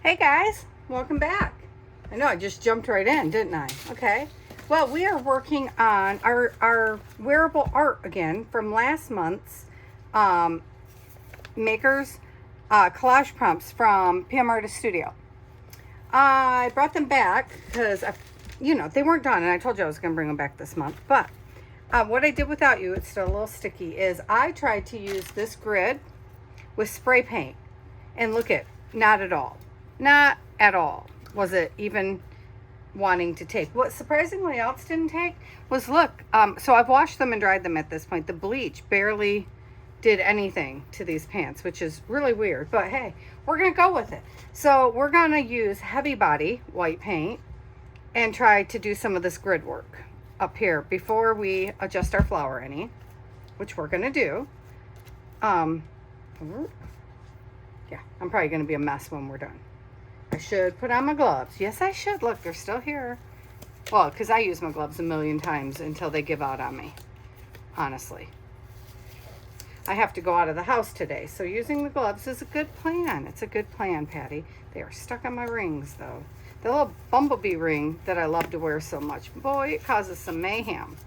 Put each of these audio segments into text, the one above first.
Hey guys, welcome back. I know I just jumped right in, didn't I? Okay. Well, we are working on our wearable art again from last month's makers collage prompts from PM Artist Studio. I brought them back because they weren't done, and I told you I was going to bring them back this month. But what I did without you, it's still a little sticky, is I tried to use this grid with spray paint, and look at, not at all. Not at all was it even wanting to take. What surprisingly else didn't take was, look, so I've washed them and dried them at this point. The bleach barely did anything to these pants, which is really weird, but hey, we're gonna go with it. So we're gonna use heavy body white paint and try to do some of this grid work up here before we adjust our flower any, which we're gonna do. Yeah, I'm probably gonna be a mess when we're done. I should put on my gloves. Yes, I should. Look, they're still here. Well, because I use my gloves a million times until they give out on me, honestly. I have to go out of the house today, so using the gloves is a good plan. It's a good plan, Patty. They are stuck on my rings, though. The little bumblebee ring that I love to wear so much. Boy, it causes some mayhem.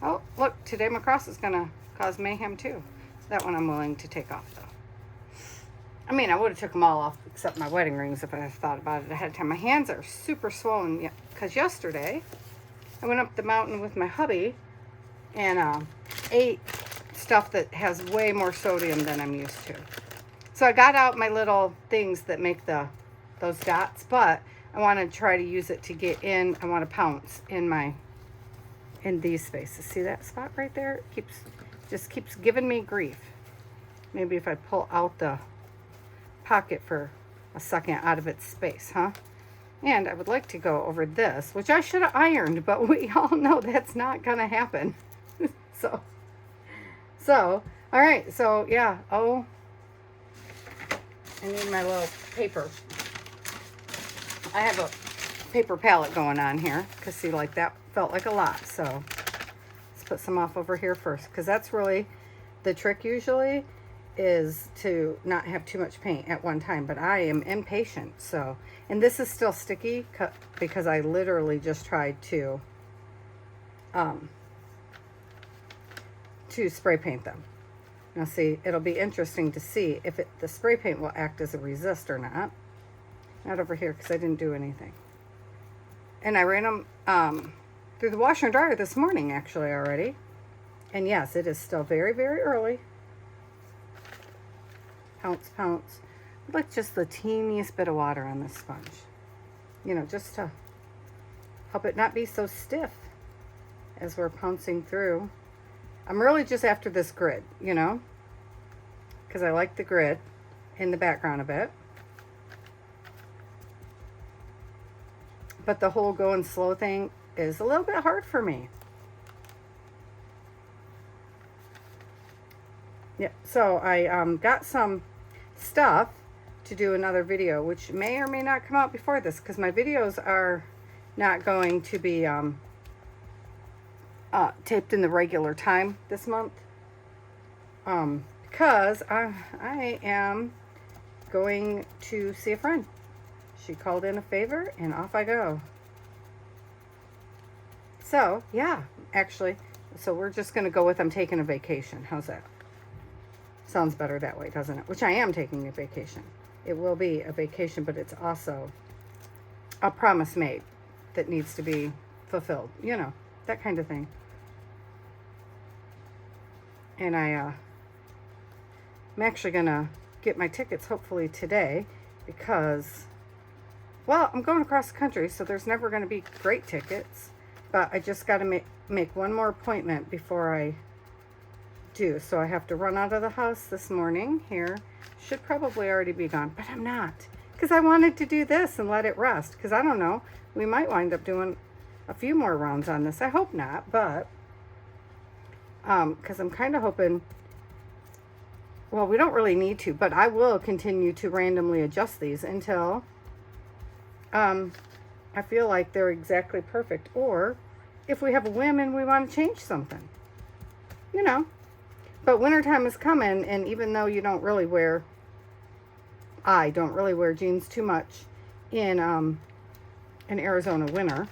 Oh, look, today my cross is going to cause mayhem, too. So that one I'm willing to take off, though. I mean, I would have took them all off except my wedding rings if I had thought about it ahead of time. My hands are super swollen because yesterday I went up the mountain with my hubby and ate stuff that has way more sodium than I'm used to. So I got out my little things that make those dots, but I want to try to use it to get in. I want to pounce in these spaces. See that spot right there? It just keeps giving me grief. Maybe if I pull out the pocket for a second out of its space, huh? And I would like to go over this, which I should have ironed, but we all know that's not gonna happen. so all right, so yeah. Oh, I need my little paper. I have a paper palette going on here because see, like that felt like a lot, so let's put some off over here first, because that's really the trick usually, is to not have too much paint at one time, but I am impatient. So, and this is still sticky because I literally just tried to spray paint them. Now see, it'll be interesting to see if the spray paint will act as a resist or not. Not over here because I didn't do anything. And I ran them through the washer and dryer this morning actually already. And yes, it is still very, very early. Pounce. Like just the teeniest bit of water on this sponge. Just to help it not be so stiff as we're pouncing through. I'm really just after this grid, because I like the grid in the background a bit. But the whole going slow thing is a little bit hard for me. Yeah, so I got some stuff to do another video, which may or may not come out before this, because my videos are not going to be taped in the regular time this month, because I am going to see a friend. She called in a favor and off I go. So yeah, actually, so we're just going to go with I'm taking a vacation. How's that? Sounds better that way, doesn't it? Which I am taking a vacation. It will be a vacation, but it's also a promise made that needs to be fulfilled. That kind of thing. And I'm actually going to get my tickets hopefully today because, well, I'm going across the country, so there's never going to be great tickets. But I just got to make one more appointment before I do. So I have to run out of the house this morning here. Should probably already be gone, but I'm not, because I wanted to do this and let it rest, because I don't know, we might wind up doing a few more rounds on this. I hope not, but because I'm kind of hoping, well, we don't really need to, but I will continue to randomly adjust these until I feel like they're exactly perfect, or if we have a whim and we want to change something, But wintertime is coming, and even though you don't really wear I don't really wear jeans too much in Arizona winter.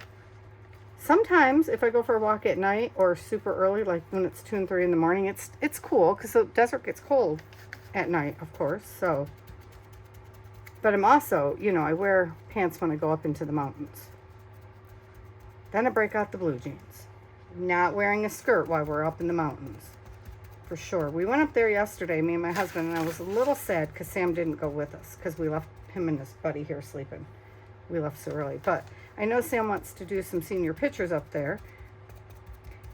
Sometimes if I go for a walk at night or super early, like when it's 2 and 3 in the morning, it's cool because the desert gets cold at night, of course. So, but I'm also, you know, I wear pants when I go up into the mountains. Then I break out the blue jeans. Not wearing a skirt while we're up in the mountains. For sure. We went up there yesterday, me and my husband, and I was a little sad because Sam didn't go with us because we left him and his buddy here sleeping. We left so early. But I know Sam wants to do some senior pictures up there.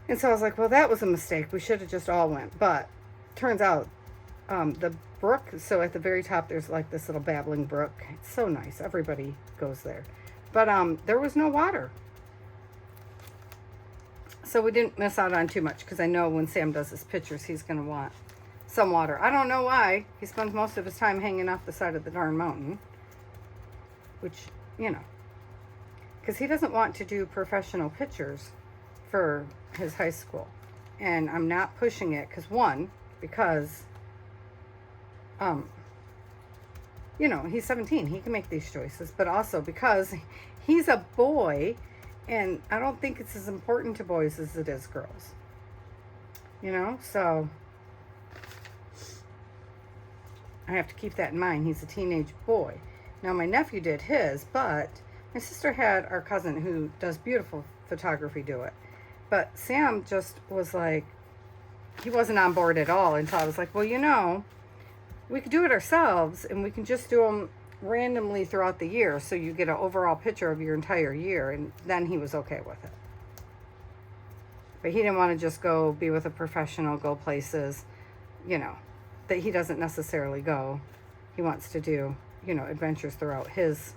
And so I was like, well, that was a mistake. We should have just all went. But turns out the brook, so at the very top, there's like this little babbling brook. It's so nice. Everybody goes there. But there was no water. So we didn't miss out on too much because I know when Sam does his pictures, he's going to want some water. I don't know why. He spends most of his time hanging off the side of the darn mountain. Which, you know, because he doesn't want to do professional pictures for his high school. And I'm not pushing it because you know, he's 17. He can make these choices. But also because he's a boy, and I don't think it's as important to boys as it is girls. You know, so I have to keep that in mind. He's a teenage boy. Now, my nephew did his, but my sister had our cousin who does beautiful photography do it. But Sam just was like, he wasn't on board at all until I was like, well, you know, we could do it ourselves and we can just do them randomly throughout the year so you get an overall picture of your entire year. And then he was okay with it. But he didn't want to just go be with a professional, go places, you know, that he doesn't necessarily go. He wants to do, you know, adventures throughout his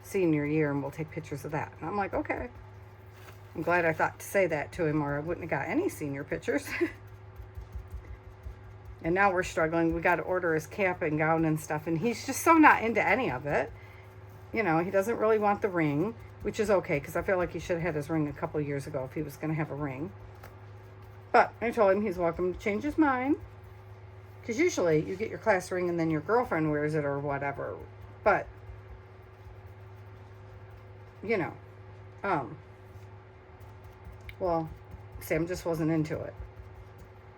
senior year, and we'll take pictures of that. And I'm like, okay. I'm glad I thought to say that to him, or I wouldn't have got any senior pictures. And now we're struggling. We got to order his cap and gown and stuff, and he's just so not into any of it. You know, he doesn't really want the ring, which is okay, because I feel like he should have had his ring a couple of years ago if he was going to have a ring. But I told him he's welcome to change his mind, because usually you get your class ring and then your girlfriend wears it or whatever. But, you know, well, Sam just wasn't into it.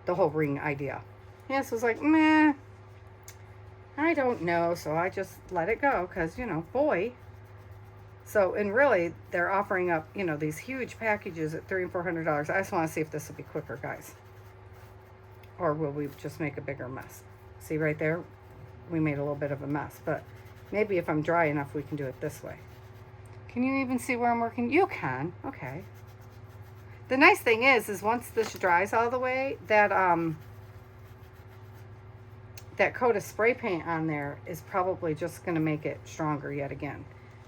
The whole ring idea. Yes, was like, meh, I don't know. So I just let it go because, you know, boy. So, and really, they're offering up, you know, these huge packages at $300 and $400. I just want to see if this will be quicker, guys. Or will we just make a bigger mess? See right there? We made a little bit of a mess. But maybe if I'm dry enough, we can do it this way. Can you even see where I'm working? You can. Okay. The nice thing is once this dries all the way, that coat of spray paint on there is probably just going to make it stronger yet again.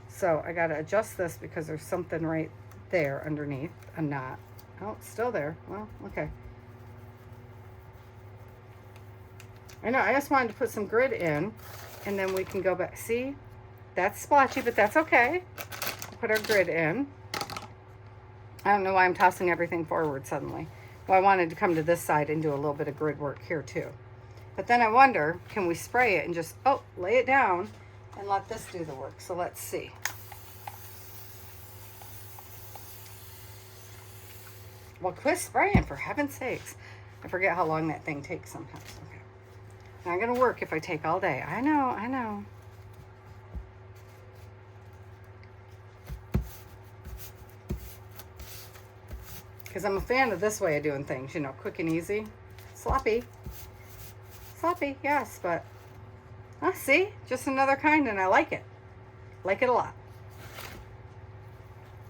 So I got to adjust this because there's something right there underneath a knot. Oh, it's still there. Well, okay. I know, I just wanted to put some grid in and then we can go back. See, that's splotchy, but that's okay. Put our grid in. I don't know why I'm tossing everything forward suddenly. Well, I wanted to come to this side and do a little bit of grid work here too. But then I wonder, can we spray it and just, lay it down and let this do the work? So let's see. Well, quit spraying, for heaven's sakes. I forget how long that thing takes sometimes. Okay. Not going to work if I take all day. I know. Because I'm a fan of this way of doing things, you know, quick and easy. Sloppy, yes, but see, just another kind, and I like it. Like it a lot.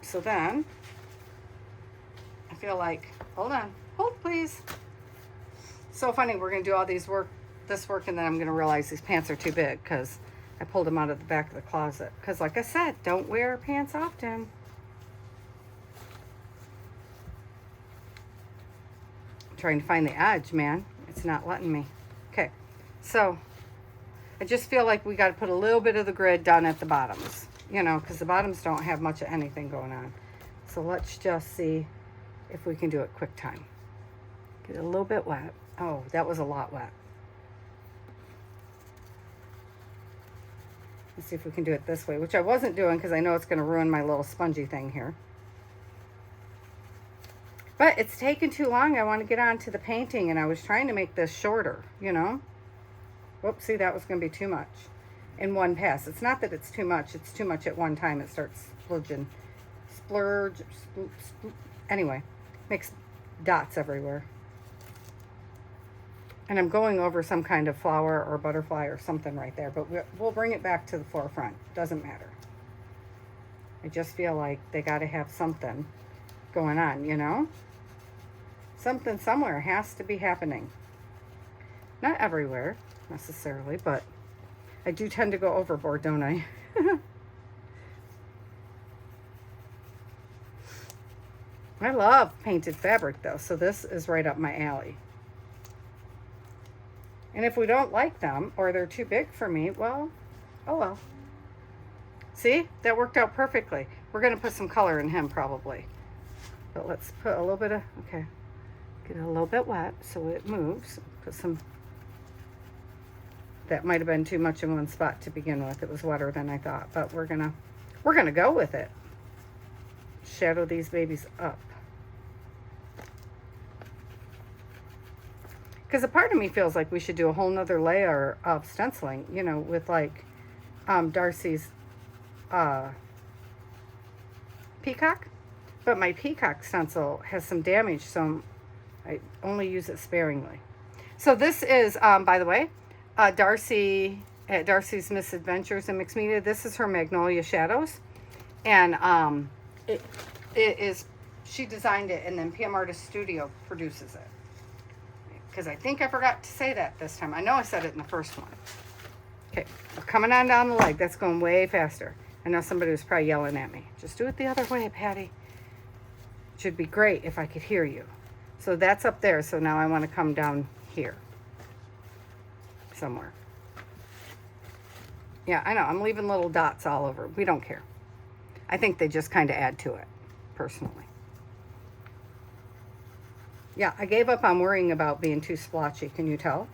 So then, I feel like, hold please. So funny, we're going to do all this work, and then I'm going to realize these pants are too big because I pulled them out of the back of the closet. Because like I said, don't wear pants often. Trying to find the edge, man. It's not letting me. Okay, so I just feel like we got to put a little bit of the grid down at the bottoms, you know, because the bottoms don't have much of anything going on. So let's just see if we can do it quick time. Get it a little bit wet. Oh, that was a lot wet. Let's see if we can do it this way, which I wasn't doing because I know it's going to ruin my little spongy thing here. But it's taken too long. I want to get on to the painting, and I was trying to make this shorter, you know. Whoops, see, that was going to be too much in one pass. It's not that it's too much. It's too much at one time. It starts anyway, makes dots everywhere. And I'm going over some kind of flower or butterfly or something right there, but we'll bring it back to the forefront. Doesn't matter. I just feel like they got to have something going on, you know? Something somewhere has to be happening. Not everywhere, necessarily, but I do tend to go overboard, don't I? I love painted fabric, though, so this is right up my alley. And if we don't like them, or they're too big for me, well, oh well. See? That worked out perfectly. We're going to put some color in him, probably. But let's put a little bit of, okay. Get it a little bit wet so it moves. Put some, that might have been too much in one spot to begin with. It was wetter than I thought, but we're gonna go with it. Shadow these babies up. Because a part of me feels like we should do a whole nother layer of stenciling, you know, with like Darcy's peacock. But my peacock stencil has some damage, so I only use it sparingly. So this is, by the way, Darcy at Darcy's Misadventures in Mixed Media. This is her Magnolia Shadows. And it is, she designed it, and then PM Artist Studio produces it. Because I think I forgot to say that this time. I know I said it in the first one. Okay, we're coming on down the leg. That's going way faster. I know somebody was probably yelling at me. Just do it the other way, Patty. It should be great if I could hear you. So that's up there. So now I want to come down here. Somewhere. Yeah, I know. I'm leaving little dots all over. We don't care. I think they just kind of add to it, personally. Yeah, I gave up on worrying about being too splotchy. Can you tell?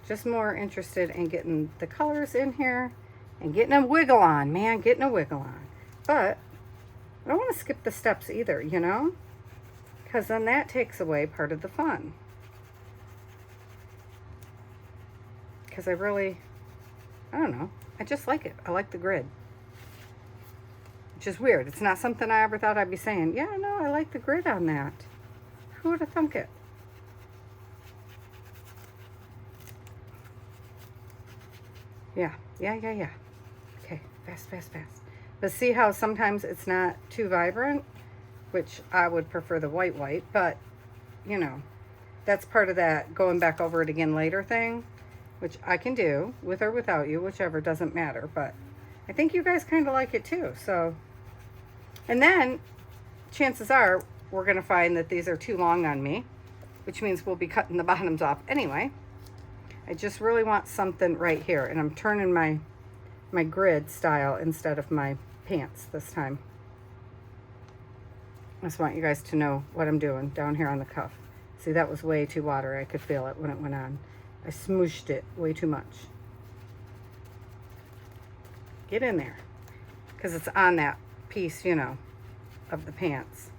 Just more interested in getting the colors in here and getting a wiggle on, man, getting a wiggle on. But I don't want to skip the steps either, you know? Because then that takes away part of the fun. Because I don't know. I just like it. I like the grid. Which is weird. It's not something I ever thought I'd be saying. Yeah, no, I like the grid on that. Who would have thunk it? Yeah. Okay, fast. But see how sometimes it's not too vibrant? Which I would prefer the white, but, you know, that's part of that going back over it again later thing, which I can do, with or without you, whichever, doesn't matter. But I think you guys kind of like it too, so. And then, chances are, we're going to find that these are too long on me, which means we'll be cutting the bottoms off anyway. I just really want something right here, and I'm turning my grid style instead of my pants this time. I just want you guys to know what I'm doing down here on the cuff. See, that was way too watery. I could feel it when it went on. I smooshed it way too much. Get in there, because it's on that piece, you know, of the pants.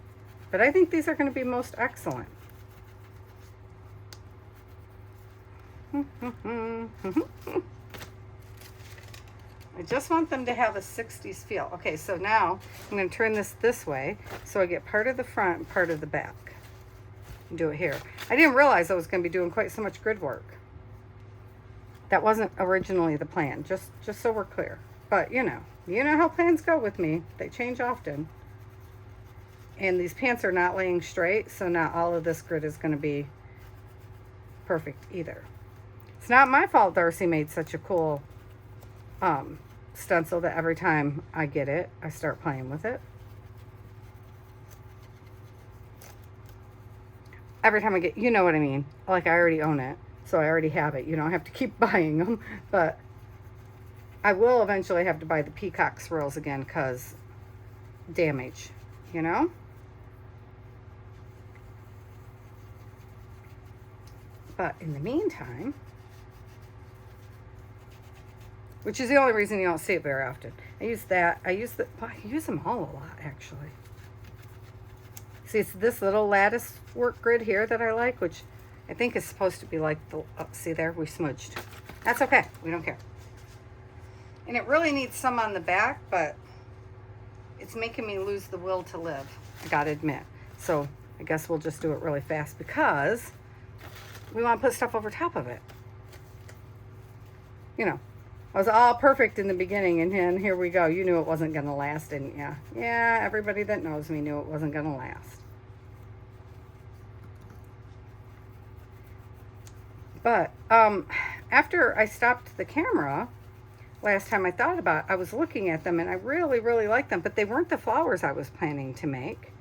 But I think these are going to be most excellent. I just want them to have a 60s feel. Okay, so now I'm going to turn this way so I get part of the front and part of the back. Do it here. I didn't realize I was going to be doing quite so much grid work. That wasn't originally the plan, just so we're clear. But you know how plans go with me. They change often. And these pants are not laying straight, so not all of this grid is going to be perfect either. It's not my fault Darcy made such a cool stencil that every time I get it, I start playing with it. Every time I get, you know what I mean? Like, I already own it, so I already have it. You don't have to keep buying them, but I will eventually have to buy the peacock swirls again because damage, you know? But in the meantime, which is the only reason you don't see it very often. I use that. I use them all a lot, actually. See, it's this little lattice work grid here that I like, which I think is supposed to be like the, see there, we smudged. That's okay, we don't care. And it really needs some on the back, but it's making me lose the will to live, I gotta admit. So I guess we'll just do it really fast because we want to put stuff over top of it. You know, I was all perfect in the beginning, and then here we go. You knew it wasn't gonna last, didn't you? Yeah, everybody that knows me knew it wasn't gonna last. But after I stopped the camera, last time I thought about it, I was looking at them and I really, really liked them, but they weren't the flowers I was planning to make.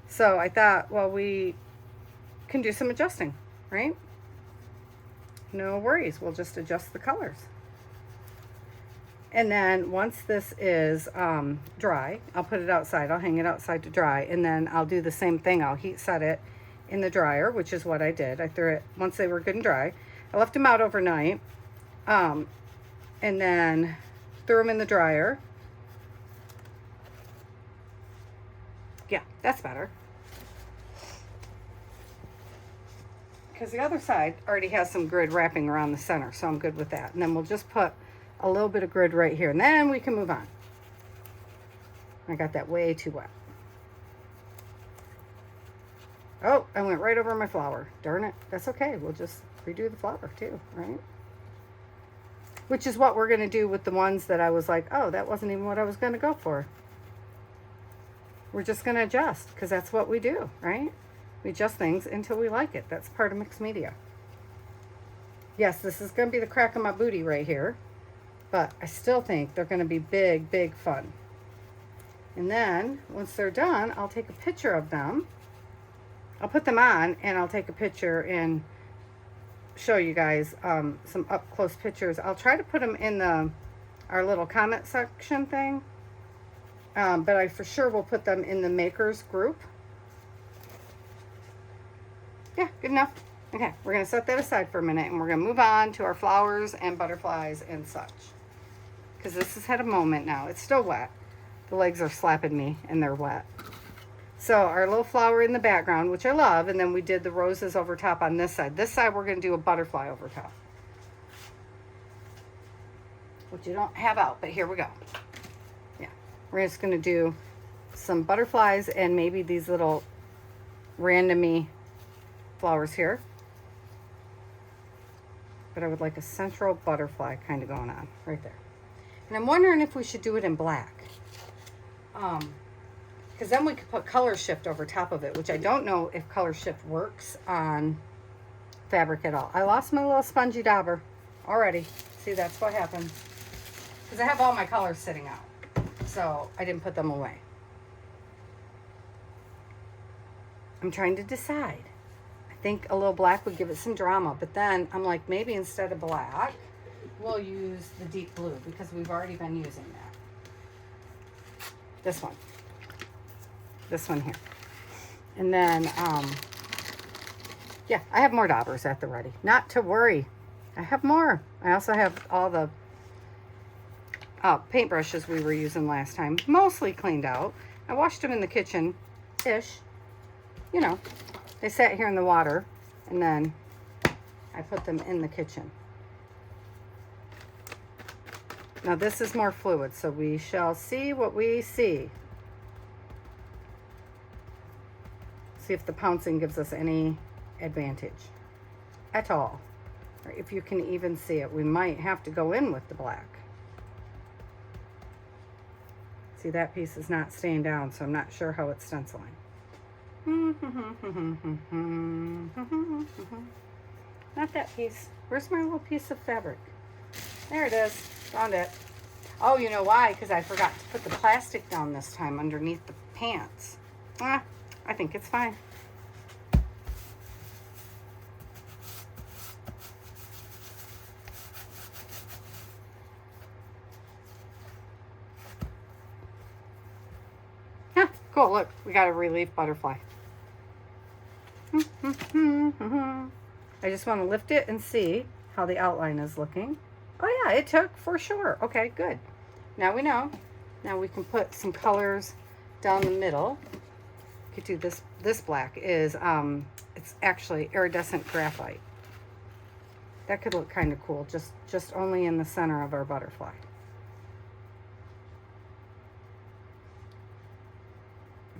So I thought, well, we can do some adjusting, right? No worries, we'll just adjust the colors. And then once this is dry, I'll put it outside. I'll hang it outside to dry, and then I'll do the same thing. I'll heat set it in the dryer, which is what I did. I threw it, once they were good and dry, I left them out overnight, and then threw them in the dryer. Yeah, that's better. Because the other side already has some grid wrapping around the center, so I'm good with that. And then we'll just put a little bit of grid right here, and then we can move on. I got that way too wet. Oh, I went right over my flower. Darn it. That's okay. We'll just redo the flower too, right? Which is what we're going to do with the ones that I was like, oh, that wasn't even what I was going to go for. We're just going to adjust because that's what we do, right? We adjust things until we like it. That's part of mixed media. Yes, this is going to be the crack of my booty right here, but I still think they're going to be big, big fun. And then once they're done, I'll take a picture of them. I'll put them on and I'll take a picture and show you guys some up close pictures. I'll try to put them in our little comment section thing, but I for sure will put them in the makers group. Yeah, good enough. Okay, we're going to set that aside for a minute and we're going to move on to our flowers and butterflies and such. Because this has had a moment now. It's still wet. The legs are slapping me and they're wet. So our little flower in the background, which I love, and then we did the roses over top on this side. This side we're going to do a butterfly over top, which you don't have out, but here we go. Yeah, we're just going to do some butterflies and maybe these little randomy flowers here. But I would like a central butterfly kind of going on right there. And I'm wondering if we should do it in black. Because then we could put color shift over top of it, which I don't know if color shift works on fabric at all. I lost my little spongy dauber already. See, that's what happens. Because I have all my colors sitting out, so I didn't put them away. I'm trying to decide. I think a little black would give it some drama, but then I'm like, maybe instead of black, we'll use the deep blue because we've already been using that. This one. This one here. And then, yeah, I have more daubers at the ready. Not to worry. I have more. I also have all the paintbrushes we were using last time. Mostly cleaned out. I washed them in the kitchen-ish. You know, they sat here in the water. And then I put them in the kitchen. Now this is more fluid, so we shall see what we see. See if the pouncing gives us any advantage at all, or if you can even see it. We might have to go in with the black. See, that piece is not staying down, so I'm not sure how it's stenciling. Not that piece. Where's my little piece of fabric? There it is. Found it. Oh, you know why? Because I forgot to put the plastic down this time underneath the pants. I think it's fine. Cool, look, we got a relief butterfly. I just want to lift it and see how the outline is looking. Oh yeah, it took for sure. Okay, good. Now we know. Now we can put some colors down the middle. Could do this. This black is it's actually iridescent graphite. That could look kind of cool, just only in the center of our butterfly.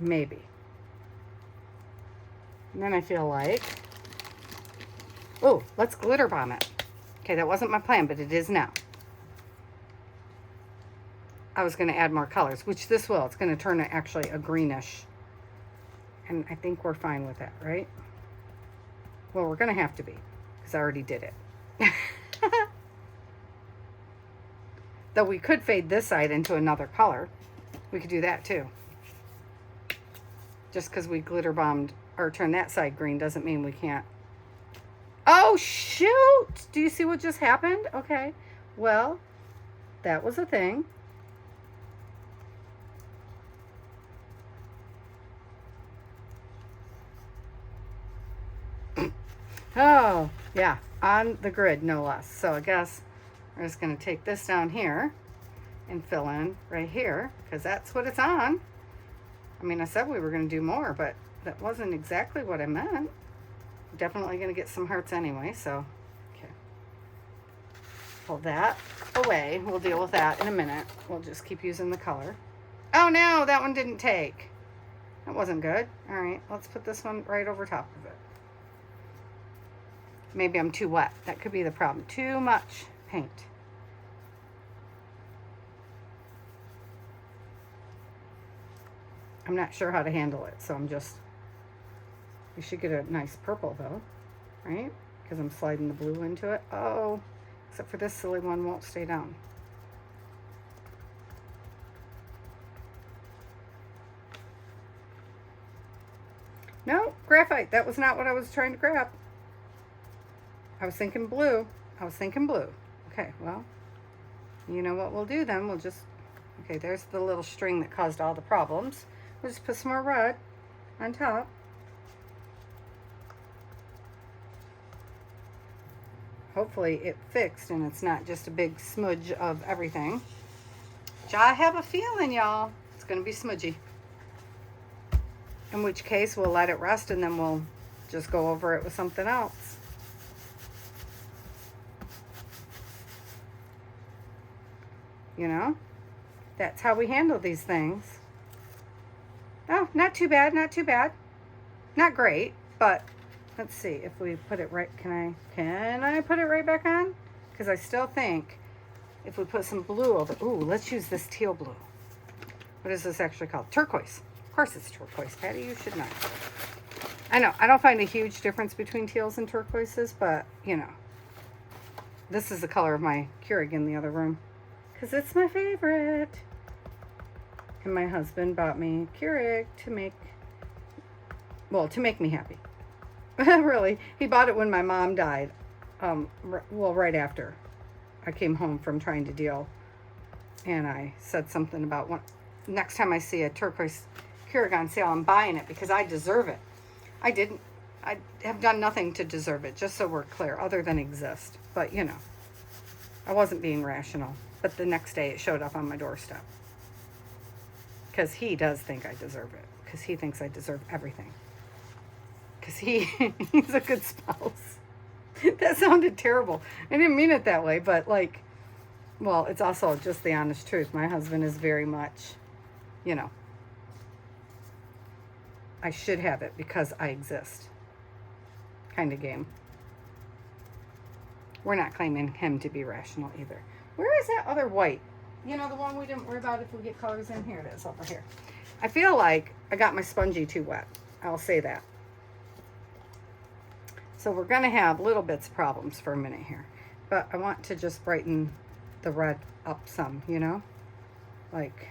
Maybe. And then I feel like, oh, let's glitter bomb it. Okay, that wasn't my plan, but it is now. I was going to add more colors, which this will. It's going to turn actually a greenish. And I think we're fine with that, right? Well, we're going to have to be, because I already did it. Though we could fade this side into another color. We could do that too. Just because we glitter bombed or turned that side green doesn't mean we can't. Oh, shoot! Do you see what just happened? Okay. Well, that was a thing. Oh, yeah. On the grid, no less. So I guess we're just going to take this down here and fill in right here because that's what it's on. I mean, I said we were going to do more, but that wasn't exactly what I meant. Definitely going to get some hearts anyway, so okay. Pull that away. We'll deal with that in a minute. We'll just keep using the color. Oh no, that one didn't take. That wasn't good. All right, let's put this one right over top of it. Maybe I'm too wet. That could be the problem. Too much paint. I'm not sure how to handle it, so I'm just... We should get a nice purple though, right? Because I'm sliding the blue into it. Oh, except for this silly one won't stay down. No, graphite. That was not what I was trying to grab. I was thinking blue. I was thinking blue. Okay, well, you know what we'll do then? We'll just... Okay, there's the little string that caused all the problems. We'll just put some more red on top. Hopefully it fixed and it's not just a big smudge of everything. Which I have a feeling, y'all, it's going to be smudgy. In which case we'll let it rest and then we'll just go over it with something else. You know, that's how we handle these things. Oh, not too bad, not too bad. Not great, but let's see if we put it right. Can I put it right back on? Because I still think if we put some blue over, ooh, let's use this teal blue. What is this actually called? Turquoise. Of course it's turquoise, Patty. You should know. I know, I don't find a huge difference between teals and turquoises, but you know, this is the color of my Keurig in the other room. Because it's my favorite. And my husband bought me Keurig to make me happy. Really. He bought it when my mom died. Well, right after I came home from trying to deal. And I said something about next time I see a turquoise Keurig on sale, I'm buying it because I deserve it. I have done nothing to deserve it, just so we're clear, other than exist. But, you know, I wasn't being rational. But the next day it showed up on my doorstep. Because he does think I deserve it. Because he thinks I deserve everything. Because he's a good spouse. That sounded terrible. I didn't mean it that way, but like, well, it's also just the honest truth. My husband is very much, you know, I should have it because I exist kind of game. We're not claiming him to be rational either. Where is that other white? You know, the one we didn't worry about if we get colors in? Here it is, over here. I feel like I got my spongy too wet. I'll say that. So we're going to have little bits of problems for a minute here. But I want to just brighten the red up some, you know? Like,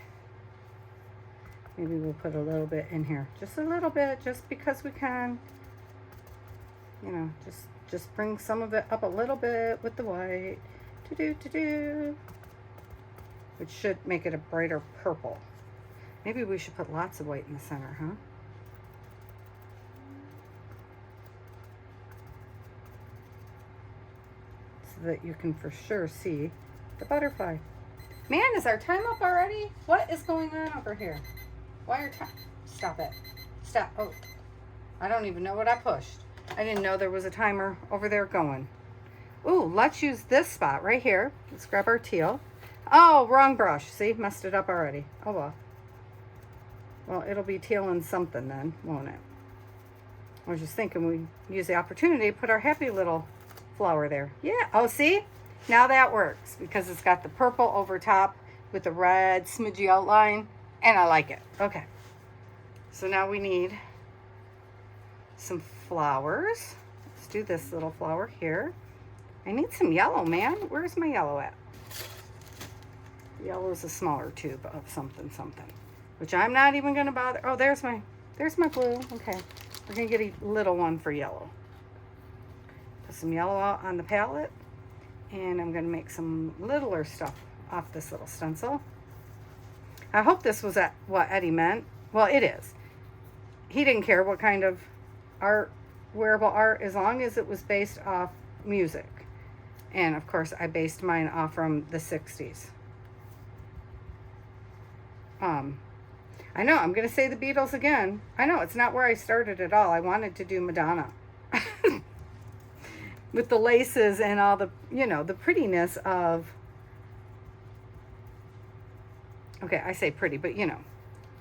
maybe we'll put a little bit in here. Just a little bit, just because we can. You know, just bring some of it up a little bit with the white. Which should make it a brighter purple. Maybe we should put lots of white in the center, huh? so that you can for sure see the butterfly. Man, is our time up already? What is going on over here? Why are time? Stop it. Stop. Oh, I don't even know what I pushed. I didn't know there was a timer over there going. Ooh, let's use this spot right here. Let's grab our teal. Oh, wrong brush. See, messed it up already. Oh well. Well, it'll be teal and something then, won't it? I was just thinking we use the opportunity to put our happy little flower there. Yeah. Oh, see? Now that works because it's got the purple over top with the red smudgy outline, and I like it. Okay. So now we need some flowers. Let's do this little flower here. I need some yellow, man. Where's my yellow at? Yellow is a smaller tube of something, which I'm not even going to bother. Oh, there's my blue. Okay. We're going to get a little one for yellow. Put some yellow out on the palette. And I'm going to make some littler stuff off this little stencil. I hope this was what Eddie meant. Well, it is. He didn't care what kind of art, wearable art, as long as it was based off music. And of course, I based mine off from the 60s. I know, I'm going to say the Beatles again. I know, it's not where I started at all. I wanted to do Madonna. With the laces and all the, the prettiness of, okay, I say pretty, but,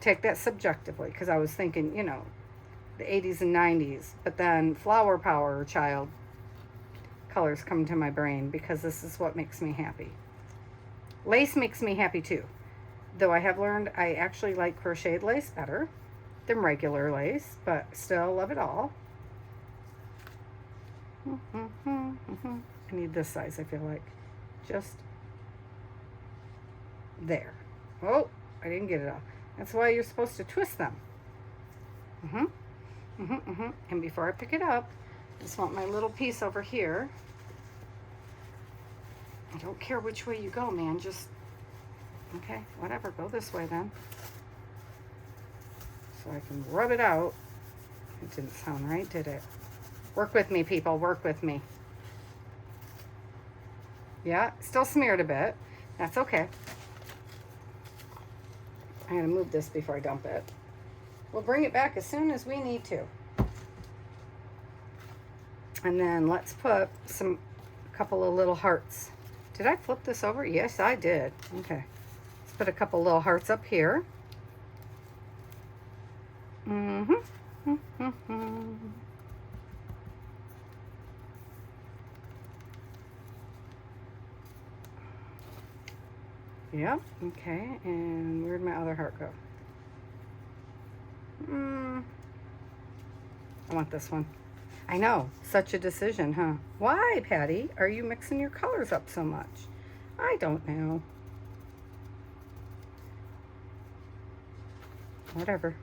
take that subjectively, because I was thinking, the 80s and 90s, but then flower power child colors come to my brain because this is what makes me happy. Lace makes me happy too, though I have learned I actually like crocheted lace better than regular lace, but still love it all. I need this size, I feel like. Just there. Oh, I didn't get it all. That's why you're supposed to twist them. And before I pick it up, I just want my little piece over here. I don't care which way you go, man. Just, okay, whatever. Go this way then. So I can rub it out. It didn't sound right, did it? Work with me, people. Work with me. Yeah, still smeared a bit. That's okay. I'm going to move this before I dump it. We'll bring it back as soon as we need to. And then let's put a couple of little hearts. Did I flip this over? Yes, I did. Okay. Let's put a couple little hearts up here. Yep, okay, and where'd my other heart go? I want this one. I know, such a decision, huh? Why, Patty, are you mixing your colors up so much? I don't know. Whatever.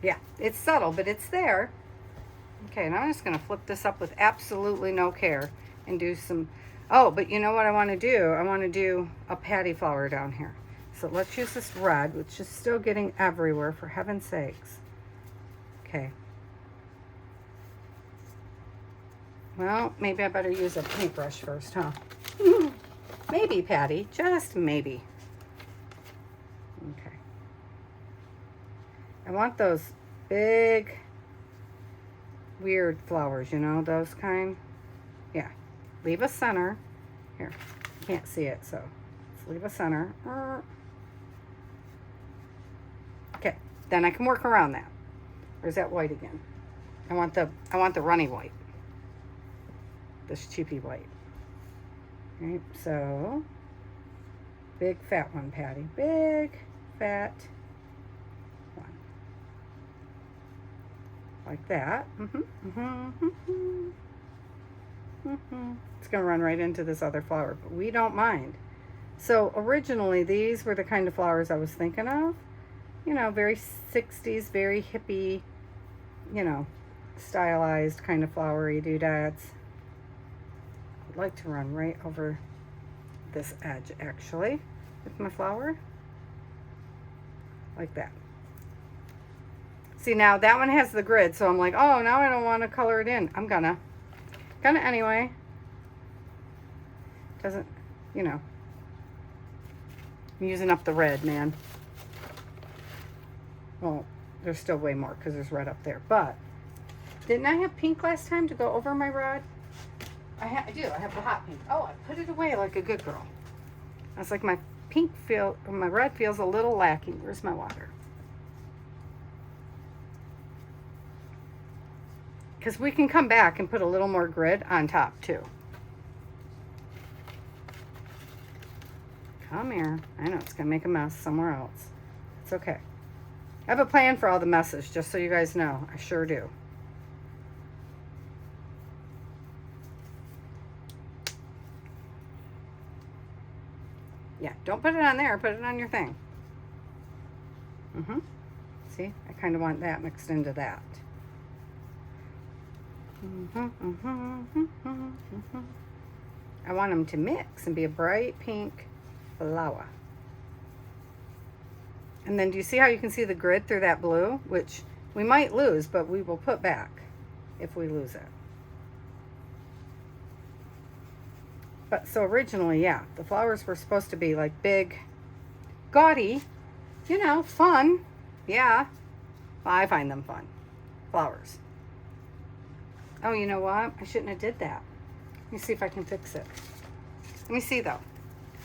Yeah, it's subtle, but it's there. Okay, and I'm just going to flip this up with absolutely no care and do some... Oh, but you know what I want to do? I want to do a patty flower down here. So let's use this red, which is still getting everywhere, for heaven's sakes. Okay. Well, maybe I better use a paintbrush first, huh? Maybe, Patty. Just maybe. Okay. I want those big, weird flowers, those kind. Yeah. Leave a center. Here. Can't see it, so let's leave a center. Okay. Then I can work around that. Where's that white again? I want the runny white. This cheapy white. Right, so big fat one, Patty. Big fat one. Like that. It's gonna run right into this other flower, but we don't mind. So originally these were the kind of flowers I was thinking of. Very 60s, very hippie, stylized kind of flowery doodads. I'd like to run right over this edge actually with my flower. Like that. See, now that one has the grid, so I'm like, oh, now I don't want to color it in. I'm gonna anyway. Doesn't, you know, I'm using up the red, man. Well, there's still way more because there's red up there, but didn't I have pink last time to go over my red? I do. I have the hot pink. Oh, I put it away like a good girl. I was like, my red feels a little lacking. Where's my water? Because we can come back and put a little more grid on top too. Come here. I know it's going to make a mess somewhere else. It's okay. I have a plan for all the messes, just so you guys know. I sure do. Yeah, don't put it on there. Put it on your thing. See, I kind of want that mixed into that. I want them to mix and be a bright pink flower. And then do you see how you can see the grid through that blue? Which we might lose, but we will put back if we lose it. But so originally, yeah, the flowers were supposed to be like big, gaudy, you know, fun. Yeah, well, I find them fun. Flowers. Oh, you know what? I shouldn't have did that. Let me see if I can fix it. Let me see though.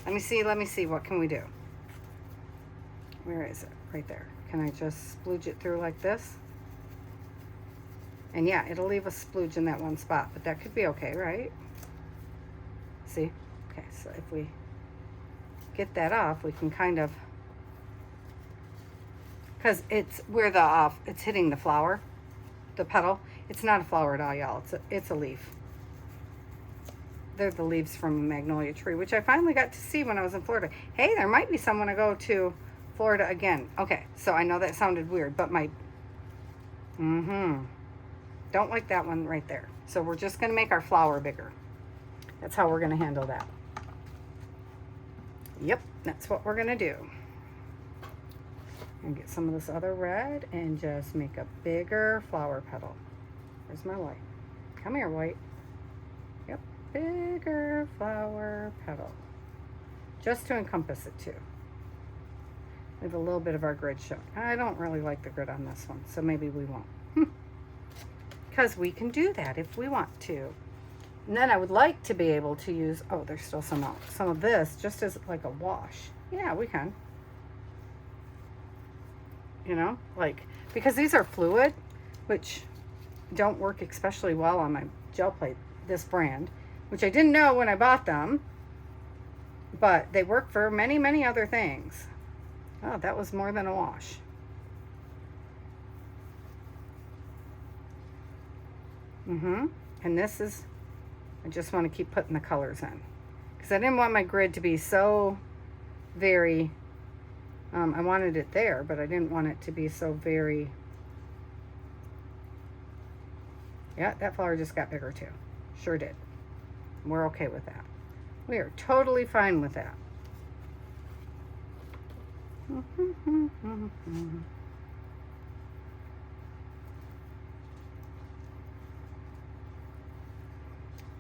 Let me see. What can we do? Where is it? Right there. Can I just splooge it through like this? And yeah, it'll leave a splooge in that one spot, but that could be okay, right? See? Okay, so if we get that off, we can kind of, because it's where the it's hitting the flower, the petal. It's not a flower at all, y'all. It's a leaf. They're the leaves from a magnolia tree, which I finally got to see when I was in Florida. Hey, there might be someone to go to Florida again. Okay, so I know that sounded weird, but my don't like that one right there. So we're just going to make our flower bigger. That's how we're going to handle that. Yep, that's what we're going to do. And get some of this other red and just make a bigger flower petal. Where's my white? Come here, white. Yep, bigger flower petal. Just to encompass it too. Leave a little bit of our grid showing. I don't really like the grid on this one, so maybe we won't. Because we can do that if we want to. And then I would like to be able to use, oh, there's still some of this just as like a wash. Yeah, we can. You know, like, because these are fluid, which don't work especially well on my gel plate, this brand, which I didn't know when I bought them, but they work for many, many other things. Oh, that was more than a wash. And this is, I just want to keep putting the colors in. Because I didn't want my grid to be so very, I wanted it there, but I didn't want it to be so very, yeah, that flower just got bigger too. Sure did. We're okay with that. We are totally fine with that.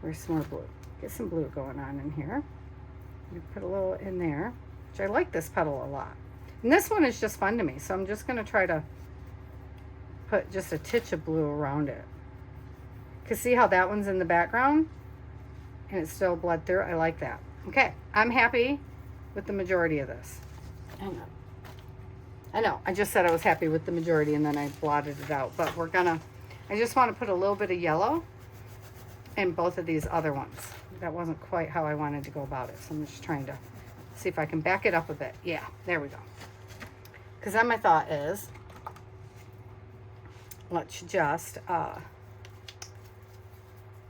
Where's some more blue? Get some blue going on in here. You put a little in there, which I like this petal a lot. And this one is just fun to me, so I'm just going to try to put just a titch of blue around it. Because see how that one's in the background? And it's still bled through? I like that. Okay, I'm happy with the majority of this. Hang on. I know, I just said I was happy with the majority and then I blotted it out. But we're gonna, I just want to put a little bit of yellow in both of these other ones. That wasn't quite how I wanted to go about it. So I'm just trying to see if I can back it up a bit. Yeah, there we go. Because then my thought is, let's just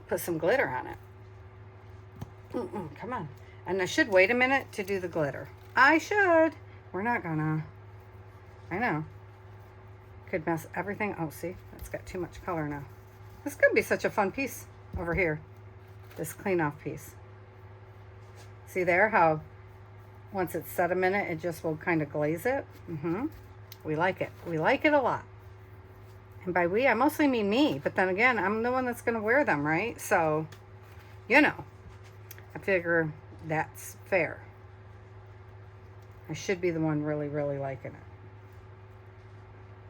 put some glitter on it. Come on. And I should wait a minute to do the glitter. I should. We're not gonna. I know. Could mess everything. Oh, see? That's got too much color now. This could be such a fun piece over here. This clean off piece. See there how once it's set a minute, it just will kind of glaze it? We like it. We like it a lot. And by we, I mostly mean me. But then again, I'm the one that's going to wear them, right? So, you know, I figure that's fair. I should be the one really, really liking it.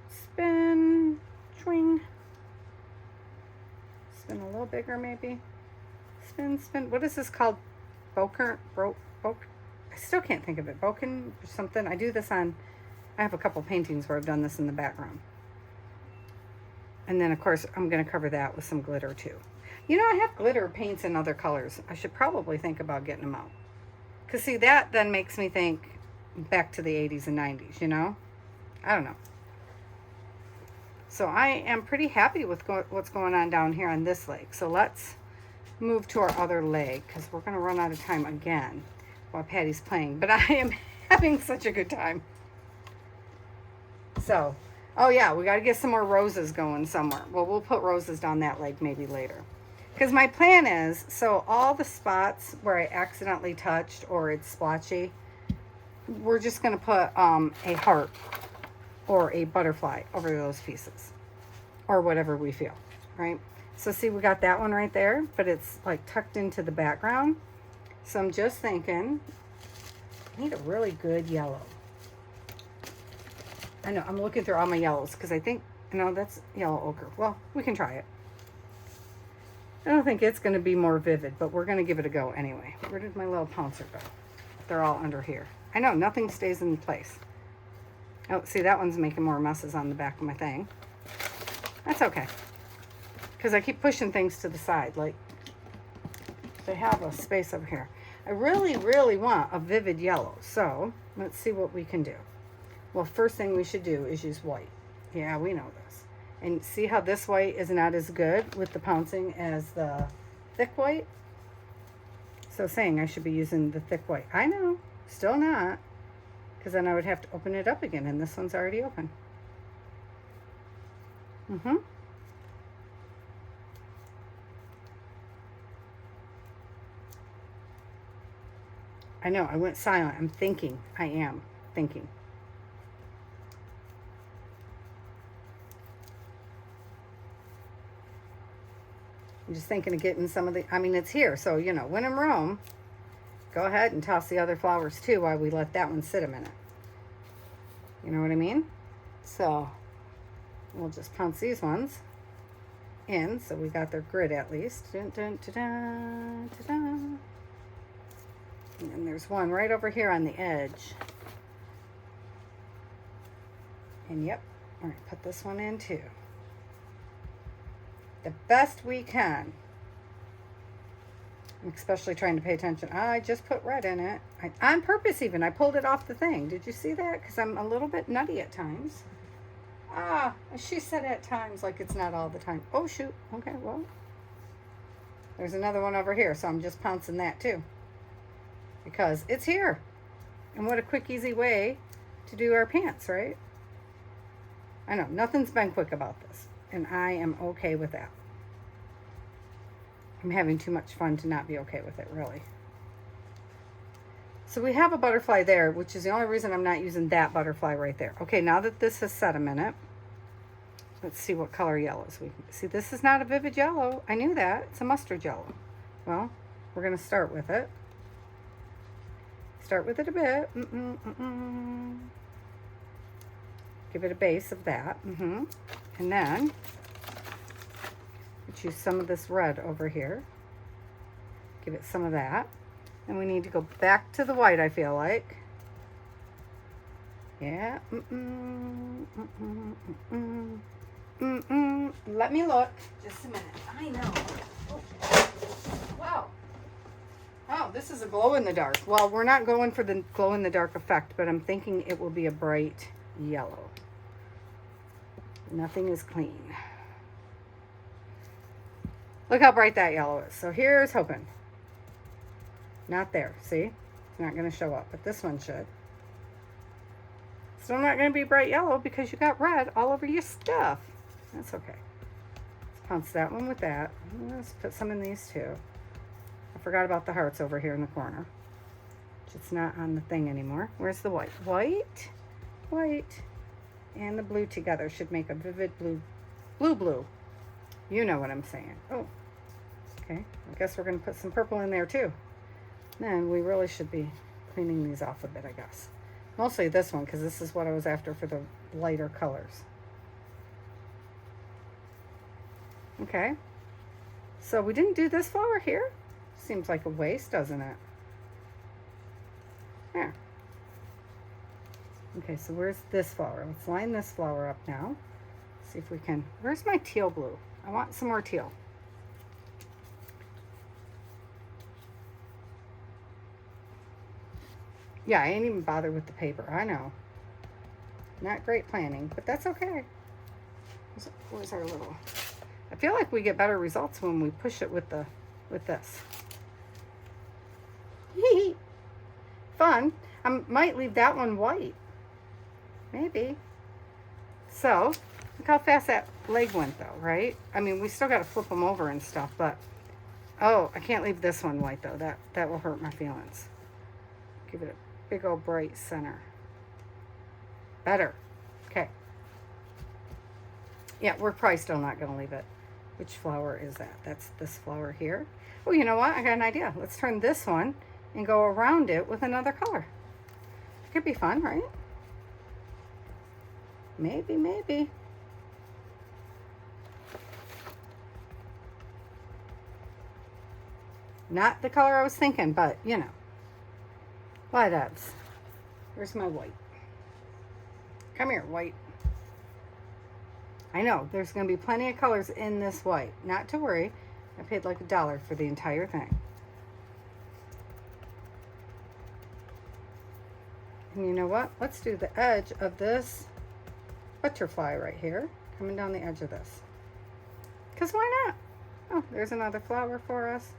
Spin, swing. Spin a little bigger, maybe. Spin, spin. What is this called? Boker? I still can't think of it. Boken or something. I do this on, I have a couple paintings where I've done this in the background. And then, of course, I'm going to cover that with some glitter, too. You know, I have glitter paints in other colors. I should probably think about getting them out. Because, see, that then makes me think back to the 80s and 90s, you know? I don't know. So I am pretty happy with what's going on down here on this leg. So let's move to our other leg because we're going to run out of time again while Patty's playing. But I am having such a good time. So, oh yeah, we got to get some more roses going somewhere. Well, we'll put roses down that leg maybe later. Because my plan is, so all the spots where I accidentally touched or it's splotchy, we're just going to put a heart or a butterfly over those pieces or whatever we feel, right? So see, we got that one right there, but it's like tucked into the background. So I'm just thinking, I need a really good yellow. I know, I'm looking through all my yellows because I think, no, that's yellow ochre. Well, we can try it. I don't think it's going to be more vivid, but we're going to give it a go anyway. Where did my little pouncer go? They're all under here. I know, nothing stays in place. Oh, see, that one's making more messes on the back of my thing. That's okay. Because I keep pushing things to the side. Like, they have a space over here. I really, really want a vivid yellow. So, let's see what we can do. Well, first thing we should do is use white. Yeah, we know this. And see how this white is not as good with the pouncing as the thick white? So saying I should be using the thick white. I know, still not. Because then I would have to open it up again, and this one's already open. I know, I went silent. I'm thinking. I am thinking. I'm just thinking of getting some of the, I mean, it's here. So, you know, when in Rome, go ahead and toss the other flowers too while we let that one sit a minute. You know what I mean? So we'll just pounce these ones in so we got their grid at least. Dun, dun, dun, dun, dun, dun. And then there's one right over here on the edge. And yep, we're going to put this one in too. The best we can. I'm especially trying to pay attention. I just put red in it. On purpose even. I pulled it off the thing. Did you see that? Because I'm a little bit nutty at times. She said at times, like it's not all the time. Oh, shoot. Okay, well. There's another one over here, so I'm just pouncing that too. Because it's here. And what a quick, easy way to do our pants, right? I know, nothing's been quick about this. And I am okay with that. I'm having too much fun to not be okay with it, really. So we have a butterfly there, which is the only reason I'm not using that butterfly right there. Okay, now that this has set a minute, let's see what color yellows we can see. This is not a vivid yellow. I knew that. It's a mustard yellow. Well, we're going to start with it. Start with it a bit. Give it a base of that. And then choose some of this red over here. Give it some of that. And we need to go back to the white, I feel like. Yeah. Let me look. Just a minute. I know. Oh. Wow. Oh, this is a glow in the dark. Well, we're not going for the glow in the dark effect, but I'm thinking it will be a bright yellow. Nothing is clean. Look how bright that yellow is. So here's hoping. Not there. See? It's not going to show up, but this one should. Still not going to be bright yellow because you got red all over your stuff. That's okay. Let's pounce that one with that. Let's put some in these too. I forgot about the hearts over here in the corner. It's not on the thing anymore. Where's the white? White, white, and the blue together should make a vivid blue Blue. You know what I'm saying. Oh, okay. I guess we're going to put some purple in there too. Then we really should be cleaning these off a bit, I guess. Mostly this one, because this is what I was after for the lighter colors. Okay. So we didn't do this flower here. Seems like a waste, doesn't it? There. Okay, so where's this flower? Let's line this flower up now. See if we can. Where's my teal blue? I want some more teal. Yeah, I ain't even bothered with the paper. I know. Not great planning, but that's okay. Where's our little... I feel like we get better results when we push it with this. Fun. I might leave that one white. Maybe. So, look how fast that leg went though, right? I mean, we still got to flip them over and stuff, but... Oh, I can't leave this one white though. That will hurt my feelings. Give it a big old bright center. Better. Okay. Yeah, we're probably still not going to leave it. Which flower is that? That's this flower here. Oh, you know what? I got an idea. Let's turn this one and go around it with another color. Could be fun, right? Maybe. Not the color I was thinking, but, you know. Whatevs. Where's my white? Come here, white. I know, there's going to be plenty of colors in this white. Not to worry. I paid like $1 for the entire thing. And you know what? Let's do the edge of this butterfly right here. Coming down the edge of this. Because why not? Oh, there's another flower for us.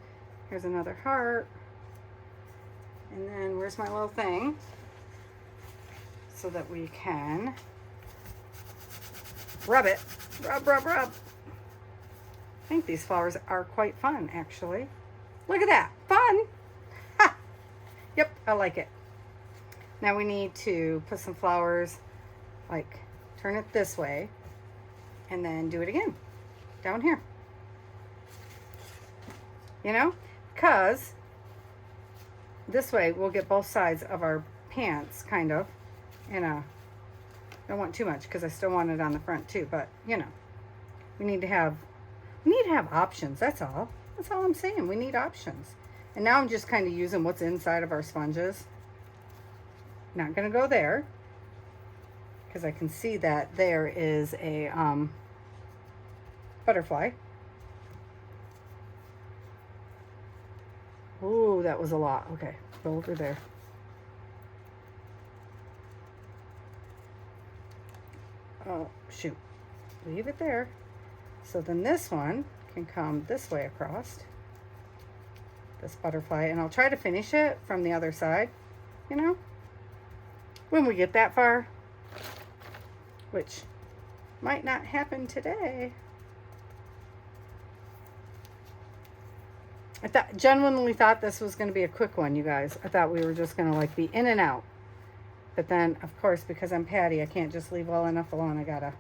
Here's another heart. And then where's my little thing? So that we can rub it. Rub. I think these flowers are quite fun, actually. Look at that. Fun. Ha! Yep, I like it. Now we need to put some flowers, like turn it this way, and then do it again. Down here. You know? Because this way we'll get both sides of our pants, kind of. And I don't want too much because I still want it on the front too, but you know, we need to have options. That's all I'm saying. We need options. And now I'm just kind of using what's inside of our sponges. Not gonna go there because I can see that there is a butterfly. Ooh, that was a lot. Okay, go over there. Oh, shoot. Leave it there. So then this one can come this way across. This butterfly. And I'll try to finish it from the other side, you know, when we get that far. Which might not happen today. I genuinely thought this was going to be a quick one, you guys. I thought we were just going to like be in and out. But then, of course, because I'm Patty, I can't just leave well enough alone. I gotta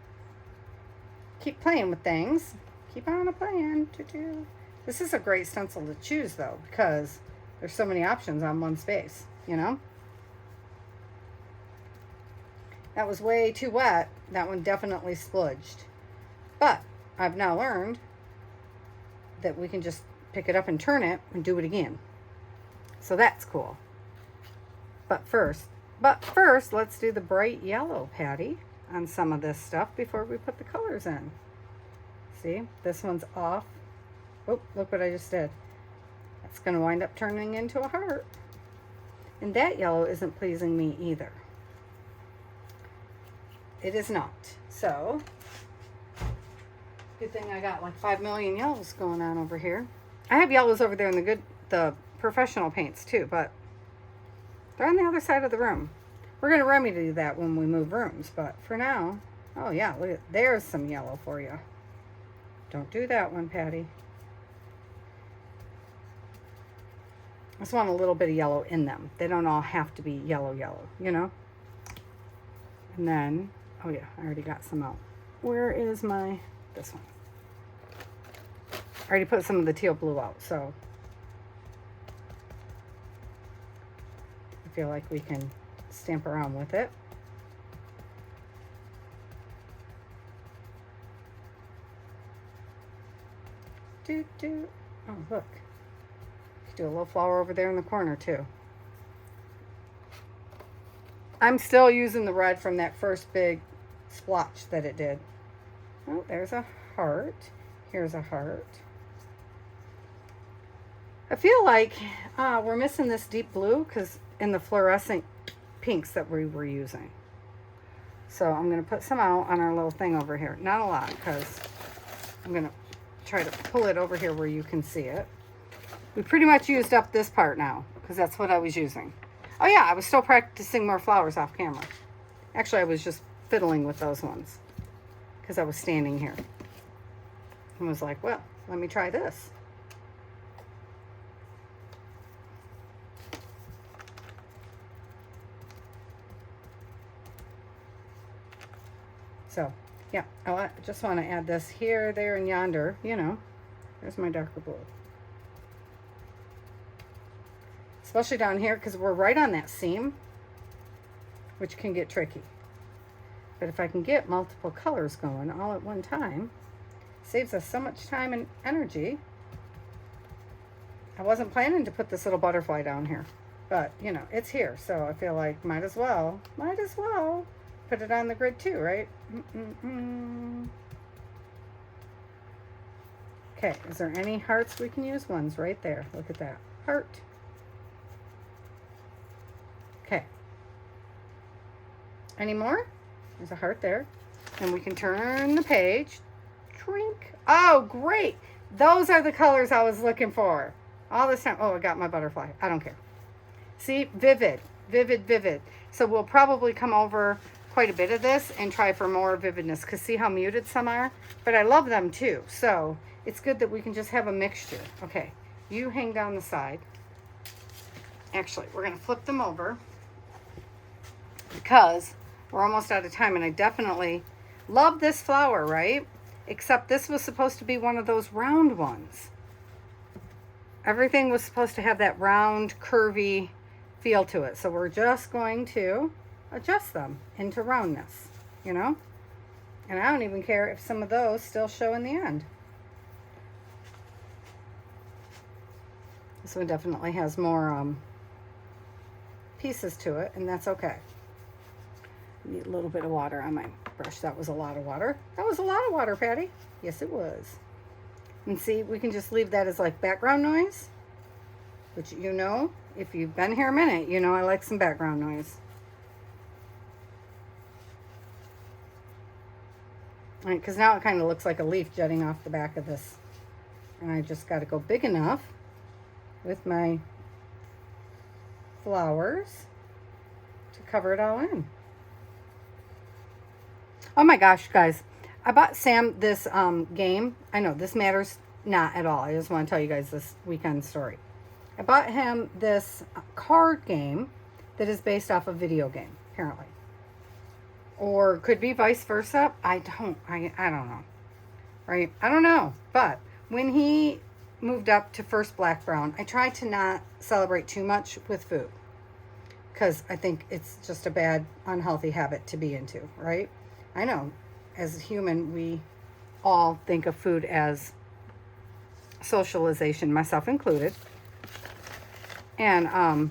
keep playing with things. Keep on playing. This is a great stencil to choose, though, because there's so many options on one space, you know? That was way too wet. That one definitely spludged. But I've now learned that we can just pick it up and turn it and do it again. So that's cool. But first, let's do the bright yellow, Patty, on some of this stuff before we put the colors in. See, this one's off. Oh, look what I just did. That's going to wind up turning into a heart. And that yellow isn't pleasing me either. It is not. So, good thing I got like 5 million yellows going on over here. I have yellows over there in the professional paints too, but they're on the other side of the room. We're going to remedy that when we move rooms, but for now, oh yeah, look at, there's some yellow for you. Don't do that one, Patty. I just want a little bit of yellow in them. They don't all have to be yellow, you know? And then, oh yeah, I already got some out. Where is my this one. I already put some of the teal blue out, so I feel like we can stamp around with it. Oh, look. Do a little flower over there in the corner too. I'm still using the red from that first big splotch that it did. Oh, there's a heart. Here's a heart. I feel like we're missing this deep blue because in the fluorescent pinks that we were using. So I'm going to put some out on our little thing over here. Not a lot, because I'm going to try to pull it over here where you can see it. We pretty much used up this part now, because that's what I was using. Oh yeah, I was still practicing more flowers off camera. Actually, I was just fiddling with those ones, because I was standing here. And was like, well, let me try this. So, yeah, I just want to add this here, there, and yonder. You know, there's my darker blue. Especially down here, because we're right on that seam, which can get tricky. But if I can get multiple colors going all at one time, saves us so much time and energy. I wasn't planning to put this little butterfly down here, but, you know, it's here. So I feel like might as well put it on the grid too, right? Okay, is there any hearts we can use? One's right there. Look at that. Heart. Okay. Any more? There's a heart there. And we can turn the page. Drink. Oh, great. Those are the colors I was looking for. All this time. Oh, I got my butterfly. I don't care. See? Vivid. Vivid, vivid. So we'll probably come over quite a bit of this and try for more vividness, because see how muted some are? But I love them too. So it's good that we can just have a mixture. Okay. You hang down the side. Actually, we're going to flip them over because we're almost out of time, and I definitely love this flower, right? Except this was supposed to be one of those round ones. Everything was supposed to have that round, curvy feel to it. So we're just going to adjust them into roundness, you know? And I don't even care if some of those still show in the end. This one definitely has more pieces to it, and that's okay. Need a little bit of water on my brush. That was a lot of water. That was a lot of water, Patty. Yes, it was. And see, we can just leave that as like background noise, which, you know, if you've been here a minute, you know I like some background noise. All right, because now it kind of looks like a leaf jutting off the back of this. And I just got to go big enough with my flowers to cover it all in. Oh my gosh, guys. I bought Sam this game. I know this matters not at all. I just want to tell you guys this weekend story. I bought him this card game that is based off a video game, apparently. Or could be vice versa. I don't know. Right? I don't know. But when he moved up to first black brown, I tried to not celebrate too much with food, because I think it's just a bad, unhealthy habit to be into, right? I know, as a human, we all think of food as socialization, myself included. And,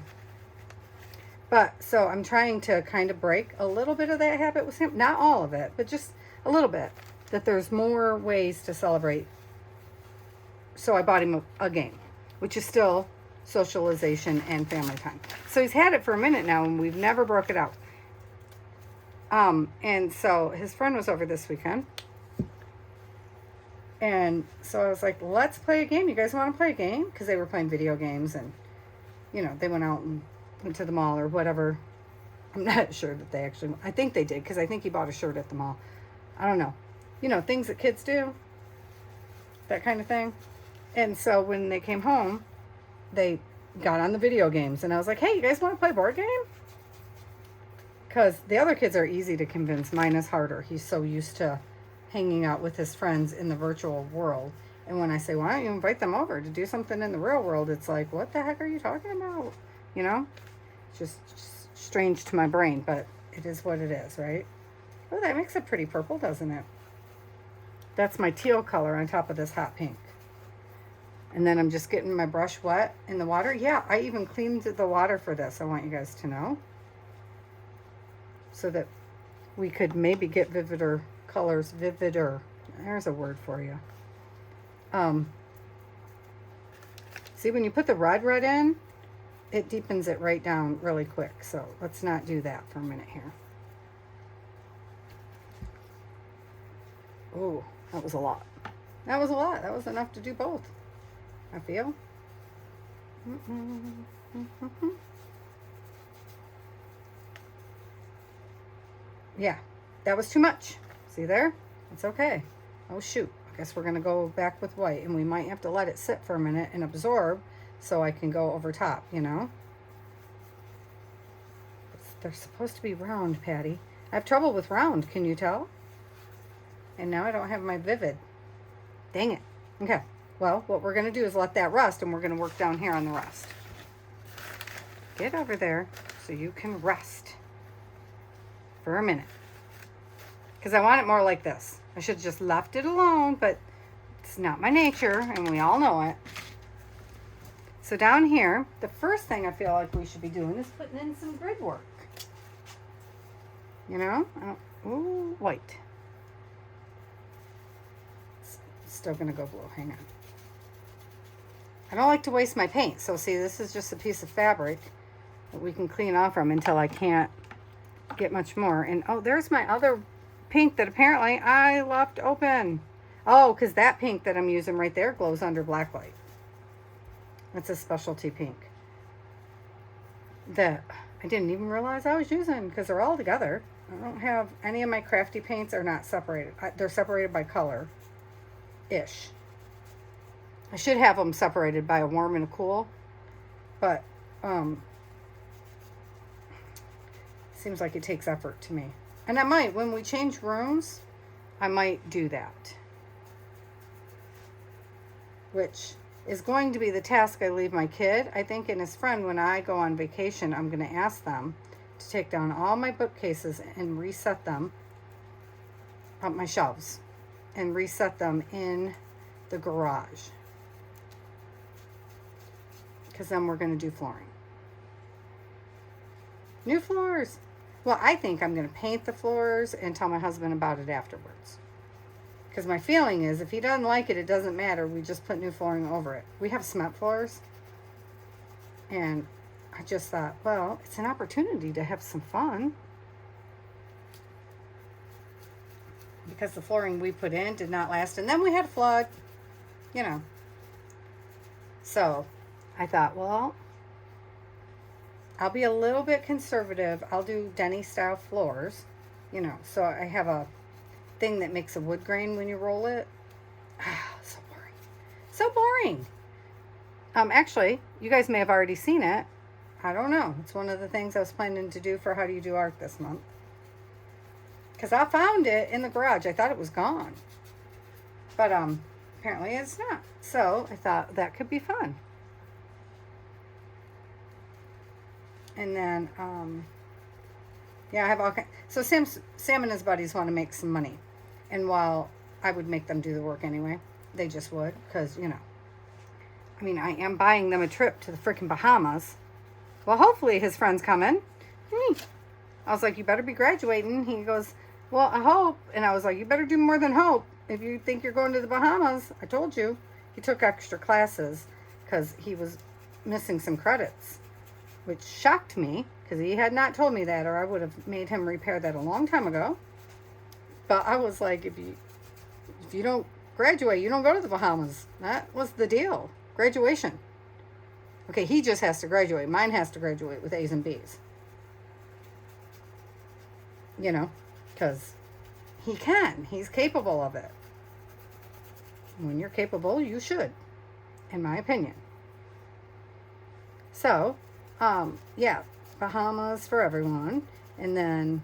but, so I'm trying to kind of break a little bit of that habit with him. Not all of it, but just a little bit. That there's more ways to celebrate. So I bought him a game, which is still socialization and family time. So he's had it for a minute now, and we've never broke it out. And so his friend was over this weekend. And so I was like, let's play a game. You guys want to play a game? Because they were playing video games, and, you know, they went out and went to the mall or whatever. I'm not sure that they actually, I think they did, because I think he bought a shirt at the mall. I don't know. You know, things that kids do. That kind of thing. And so when they came home, they got on the video games. And I was like, hey, you guys want to play a board game? Because the other kids are easy to convince. Mine is harder. He's so used to hanging out with his friends in the virtual world. And when I say, why don't you invite them over to do something in the real world? It's like, what the heck are you talking about? You know, just strange to my brain, but it is what it is, right? Oh, that makes it pretty purple, doesn't it? That's my teal color on top of this hot pink. And then I'm just getting my brush wet in the water. Yeah, I even cleaned the water for this, I want you guys to know. So that we could maybe get vivider colors. Vivider. There's a word for you. See, when you put the red in, it deepens it right down really quick. So let's not do that for a minute here. Oh, that was a lot. That was a lot. That was enough to do both, I feel. Yeah, that was too much. See there? It's okay. Oh, shoot. I guess we're going to go back with white, and we might have to let it sit for a minute and absorb so I can go over top, you know? They're supposed to be round, Patty. I have trouble with round, can you tell? And now I don't have my vivid. Dang it. Okay. Well, what we're going to do is let that rest, and we're going to work down here on the rest. Get over there so you can rest for a minute. Because I want it more like this. I should have just left it alone, but it's not my nature, and we all know it. So down here, the first thing I feel like we should be doing is putting in some grid work. You know? Ooh, white. Still gonna go blue. Hang on. I don't like to waste my paint. So see, this is just a piece of fabric that we can clean off from until I can't get much more. And oh, there's my other pink that apparently I left open. Oh, because that pink that I'm using right there glows under black light. It's a specialty pink that I didn't even realize I was using because they're all together. I don't have any of my crafty paints are not separated. They're separated by color-ish. I should have them separated by a warm and a cool, but seems like it takes effort to me. And I might, when we change rooms, I might do that, which is going to be the task I leave my kid, I think, and his friend. When I go on vacation, I'm going to ask them to take down all my bookcases and reset them on my shelves and reset them in the garage, because then we're going to do flooring. New floors. Well, I think I'm going to paint the floors and tell my husband about it afterwards. Because my feeling is, if he doesn't like it, it doesn't matter. We just put new flooring over it. We have cement floors. And I just thought, well, it's an opportunity to have some fun. Because the flooring we put in did not last. And then we had a flood, you know. So I thought, well, I'll be a little bit conservative. I'll do Denny style floors, you know. So I have a thing that makes a wood grain when you roll it. So boring. So boring. Actually, you guys may have already seen it. I don't know. It's one of the things I was planning to do for How Do You Do Art this month. Because I found it in the garage. I thought it was gone. But apparently it's not. So I thought that could be fun. And then, yeah, I have all kinds. So Sam and his buddies want to make some money. And while I would make them do the work anyway, they just would. Because, you know, I mean, I am buying them a trip to the freaking Bahamas. Well, hopefully his friend's coming. I was like, you better be graduating. He goes, well, I hope. And I was like, you better do more than hope. If you think you're going to the Bahamas, I told you. He took extra classes because he was missing some credits, which shocked me because he had not told me that, or I would have made him repair that a long time ago. But I was like, if you don't graduate, you don't go to the Bahamas. That was the deal. Graduation. Okay, he just has to graduate. Mine has to graduate with A's and B's. You know, because he can. He's capable of it. When you're capable, you should, in my opinion. So, yeah, Bahamas for everyone. And then,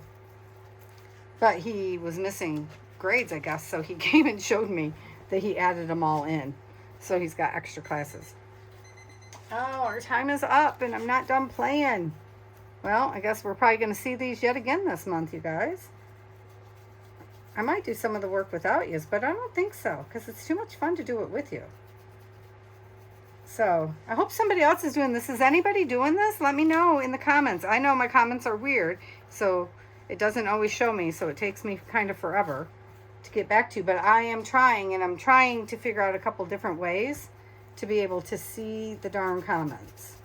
but he was missing grades, I guess. So he came and showed me that he added them all in. So he's got extra classes. Oh, our time is up and I'm not done playing. Well, I guess we're probably going to see these yet again this month, you guys. I might do some of the work without you, but I don't think so because it's too much fun to do it with you. So I hope somebody else is doing this. Is anybody doing this? Let me know in the comments. I know my comments are weird, so it doesn't always show me, so it takes me kind of forever to get back to you. But I am trying, and I'm trying to figure out a couple different ways to be able to see the darn comments.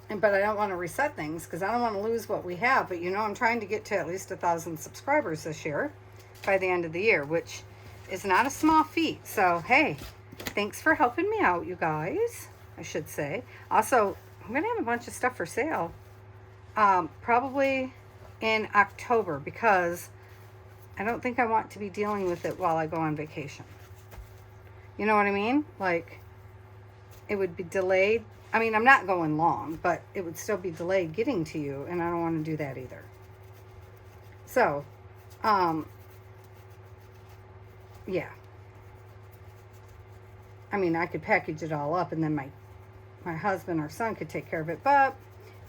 But I don't want to reset things because I don't want to lose what we have. But you know, I'm trying to get to at least 1,000 subscribers this year by the end of the year, which is not a small feat. So, hey, thanks for helping me out, you guys, I should say. Also, I'm going to have a bunch of stuff for sale probably in October because I don't think I want to be dealing with it while I go on vacation. You know what I mean? Like, it would be delayed. I mean, I'm not going long, but it would still be delayed getting to you, and I don't want to do that either. So, yeah. I mean, I could package it all up, and then my husband or son could take care of it, but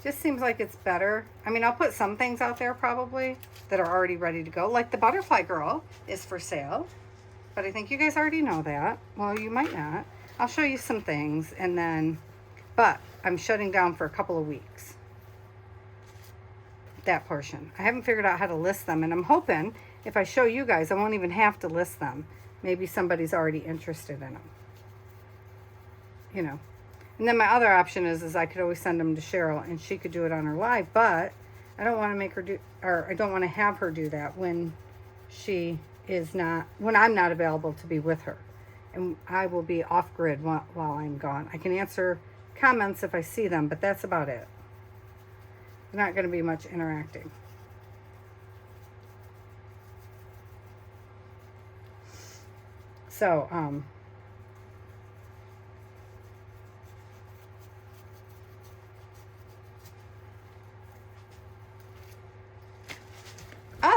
just seems like it's better. I mean, I'll put some things out there probably that are already ready to go, like the Butterfly Girl is for sale, but I think you guys already know that. Well, you might not. I'll show you some things, and then, but I'm shutting down for a couple of weeks. That portion. I haven't figured out how to list them, and I'm hoping if I show you guys, I won't even have to list them. Maybe somebody's already interested in them. You know. And then my other option is I could always send them to Cheryl, and she could do it on her live, but I don't want to make her do, or I don't want to have her do that when she is not, when I'm not available to be with her. And I will be off grid while I'm gone. I can answer comments if I see them, but that's about it. There's not going to be much interacting. So,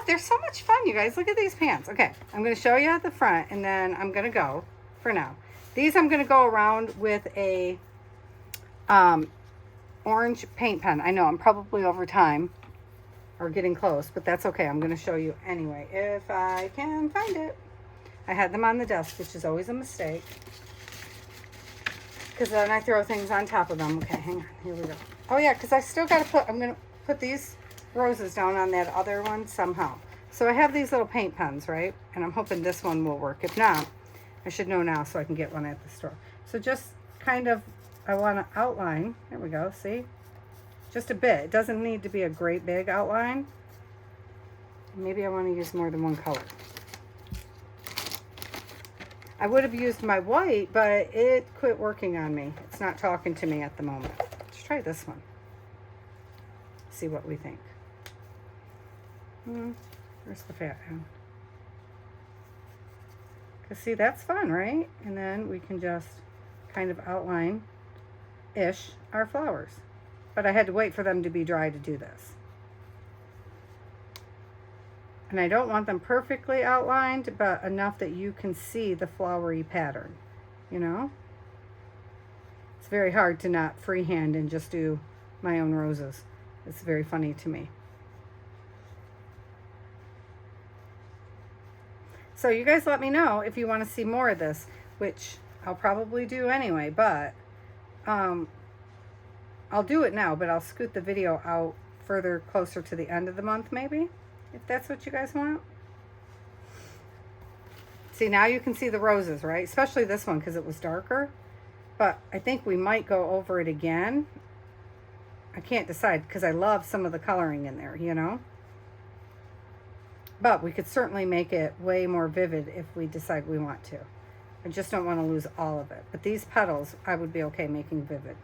they're so much fun, you guys. Look at these pants. Okay, I'm going to show you at the front, and then I'm going to go for now. These I'm going to go around with a orange paint pen. I know I'm probably over time or getting close, but that's okay. I'm going to show you anyway if I can find it. I had them on the desk, which is always a mistake because then I throw things on top of them. Okay, hang on. Here we go. Oh, yeah, because I still got to put, I'm going to put these roses down on that other one somehow. So I have these little paint pens, right? And I'm hoping this one will work. If not, I should know now so I can get one at the store. So just kind of, I want to outline. There we go, see? Just a bit. It doesn't need to be a great big outline. Maybe I want to use more than one color. I would have used my white, but it quit working on me. It's not talking to me at the moment. Let's try this one. See what we think. Where's the fat end? Because see, that's fun, right? And then we can just kind of outline-ish our flowers. But I had to wait for them to be dry to do this. And I don't want them perfectly outlined, but enough that you can see the flowery pattern, you know? It's very hard to not freehand and just do my own roses. It's very funny to me. So you guys let me know if you want to see more of this, which I'll probably do anyway, but I'll do it now, but I'll scoot the video out further closer to the end of the month maybe, if that's what you guys want. See, now you can see the roses, right? Especially this one because it was darker, but I think we might go over it again. I can't decide because I love some of the coloring in there, you know? But we could certainly make it way more vivid if we decide we want to. I just don't want to lose all of it. But these petals, I would be okay making vivid.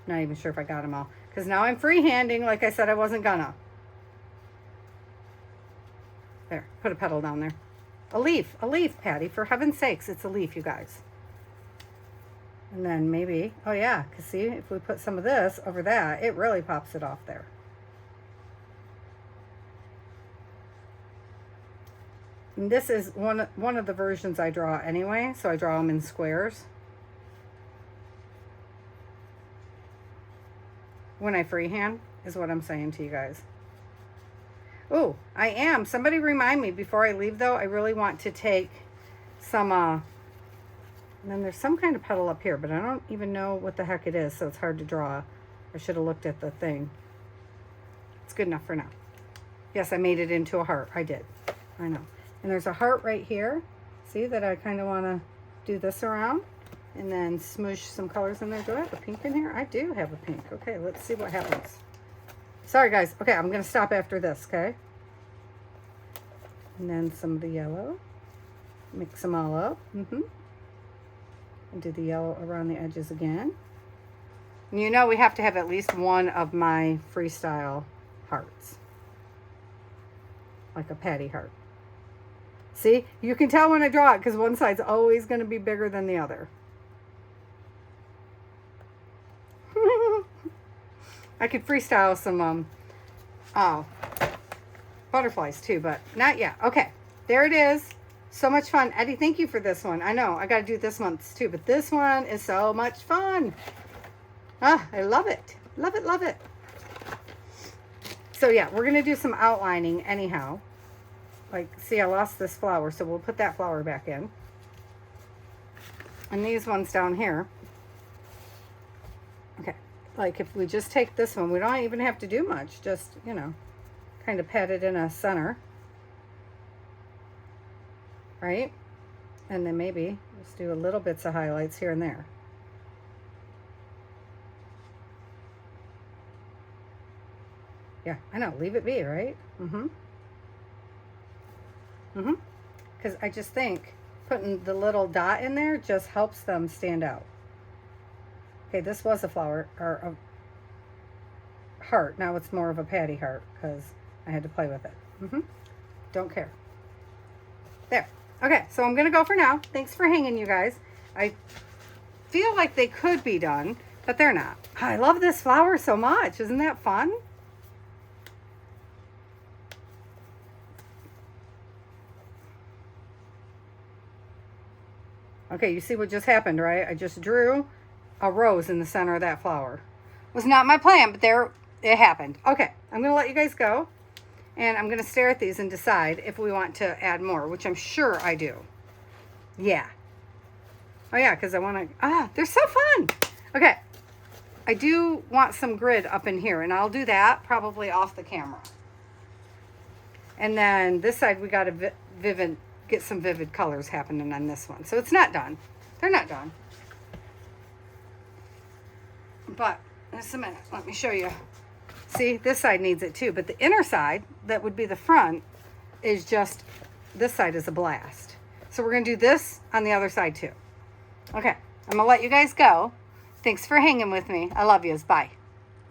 Not even sure if I got them all. Because now I'm freehanding like I said I wasn't gonna. There, put a petal down there. A leaf, Patty. For heaven's sakes, it's a leaf, you guys. And then maybe, oh yeah, because see, if we put some of this over that, it really pops it off there. And this is one of the versions I draw anyway, so I draw them in squares. When I freehand, is what I'm saying to you guys. Oh, I am. Somebody remind me before I leave, though. I really want to take some, and then there's some kind of petal up here, but I don't even know what the heck it is, so it's hard to draw. I should have looked at the thing. It's good enough for now. Yes, I made it into a heart. I did. I know. And there's a heart right here. See that I kind of want to do this around and then smoosh some colors in there. Do I have a pink in here? I do have a pink. Okay, let's see what happens. Sorry, guys. Okay, I'm going to stop after this, okay? And then some of the yellow. Mix them all up. And do the yellow around the edges again. And you know we have to have at least one of my freestyle hearts. Like a patty heart. See, you can tell when I draw it because one side's always going to be bigger than the other. I could freestyle some butterflies too, but not yet. Okay, there it is. So much fun. Eddie, thank you for this one. I know, I got to do this month's too, but this one is so much fun. Ah, I love it. Love it, love it. So yeah, we're going to do some outlining anyhow. Like, see, I lost this flower, so we'll put that flower back in. And these ones down here. Okay, like if we just take this one, we don't even have to do much. Just, you know, kind of pat it in a center. Right? And then maybe just do a little bits of highlights here and there. Yeah, I know, leave it be, right? Because I just think putting the little dot in there just helps them stand out. Okay, this was a flower, or a heart. Now it's more of a patty heart because I had to play with it. Don't care. There. Okay, so I'm going to go for now. Thanks for hanging, you guys. I feel like they could be done, but they're not. I love this flower so much. Isn't that fun? Okay, you see what just happened, right? I just drew a rose in the center of that flower. Was not my plan, but there it happened. Okay, I'm going to let you guys go. And I'm going to stare at these and decide if we want to add more, which I'm sure I do. Yeah. Oh, yeah, because I want to... they're so fun. Okay. I do want some grid up in here, and I'll do that probably off the camera. And then this side, we got to get some vivid colors happening on this one. So it's not done. They're not done. But just a minute. Let me show you. See, this side needs it too, but the inner side, that would be the front, is just, this side is a blast. So we're going to do this on the other side too. Okay, I'm going to let you guys go. Thanks for hanging with me. I love yous. Bye.